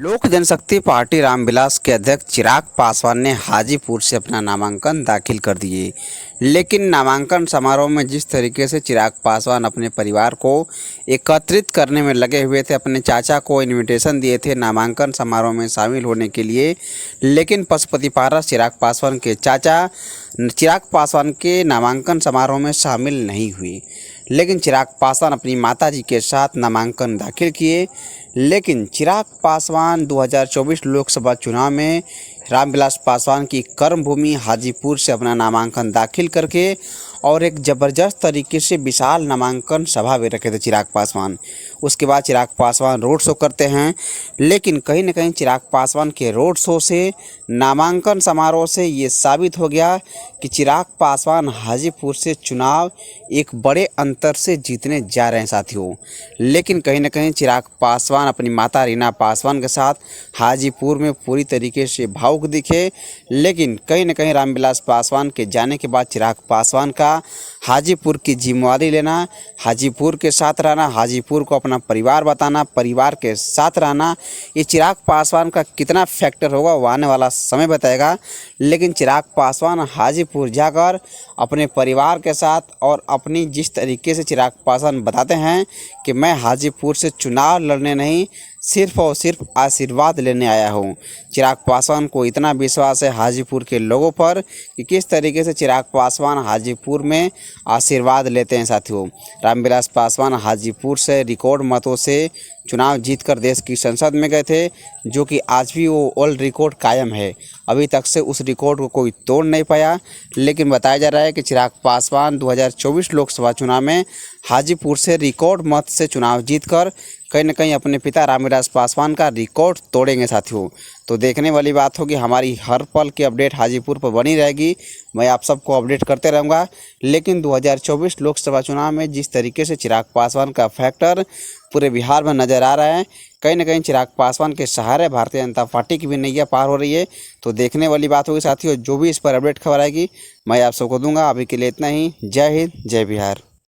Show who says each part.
Speaker 1: लोक जनशक्ति पार्टी रामविलास के अध्यक्ष चिराग पासवान ने हाजीपुर से अपना नामांकन दाखिल कर दिए। लेकिन नामांकन समारोह में जिस तरीके से चिराग पासवान अपने परिवार को एकत्रित करने में लगे हुए थे, अपने चाचा को इनविटेशन दिए थे नामांकन समारोह में शामिल होने के लिए, लेकिन पशुपति पारस चिराग पासवान के चाचा चिराग पासवान के नामांकन समारोह में शामिल नहीं हुए। लेकिन चिराग पासवान अपनी माताजी के साथ नामांकन दाखिल किए। लेकिन चिराग पासवान 2024 लोकसभा चुनाव में रामविलास पासवान की कर्मभूमि हाजीपुर से अपना नामांकन दाखिल करके और एक ज़बरदस्त तरीके से विशाल नामांकन सभा भी रखे थे चिराग पासवान। उसके बाद चिराग पासवान रोड शो करते हैं, लेकिन कहीं ना कहीं चिराग पासवान के रोड शो से, नामांकन समारोह से ये साबित हो गया कि चिराग पासवान हाजीपुर से चुनाव एक बड़े अंतर से जीतने जा रहे हैं साथियों। लेकिन कहीं ना कहीं चिराग पासवान अपनी माता रीना पासवान के साथ हाजीपुर में पूरी तरीके से भावुक दिखे। लेकिन कहीं ना कहीं रामविलास पासवान के जाने के बाद चिराग पासवान का हाजीपुर की जिम्मेवारी लेना, हाजीपुर के साथ रहना, हाजीपुर को अपना परिवार बताना, परिवार के साथ रहना, ये चिराग पासवान का कितना फैक्टर होगा वो आने वाला समय बताएगा। लेकिन चिराग पासवान हाजीपुर जाकर अपने परिवार के साथ और अपनी जिस तरीके से चिराग पासवान बताते हैं कि मैं हाजीपुर से चुनाव लड़ने नहीं, सिर्फ और सिर्फ आशीर्वाद लेने आया हूं। चिराग पासवान को इतना विश्वास है हाजीपुर के लोगों पर कि किस तरीके से चिराग पासवान हाजीपुर में आशीर्वाद लेते हैं साथियों। रामविलास पासवान हाजीपुर से रिकॉर्ड मतों से चुनाव जीतकर देश की संसद में गए थे, जो कि आज भी वो ओल्ड रिकॉर्ड कायम है। अभी तक से उस रिकॉर्ड को कोई तोड़ नहीं पाया। लेकिन बताया जा रहा है कि चिराग पासवान 2024 लोकसभा चुनाव में हाजीपुर से रिकॉर्ड मत से चुनाव जीतकर कहीं न कहीं अपने पिता रामविलास पासवान का रिकॉर्ड तोड़ेंगे साथियों। तो देखने वाली बात होगी, हमारी हर पल की अपडेट हाजीपुर पर बनी रहेगी। मैं आप सबको अपडेट करते रहूँगा। लेकिन 2024 लोकसभा चुनाव में जिस तरीके से चिराग पासवान का फैक्टर पूरे बिहार में नज़र आ रहा है, कहीं ना कहीं चिराग पासवान के सहारे भारतीय जनता पार्टी की भी नैया पार हो रही है। तो देखने वाली बात होगी साथियों। जो भी इस पर अपडेट खबर आएगी मैं आप सबको दूंगा। अभी के लिए इतना ही। जय हिंद, जय बिहार।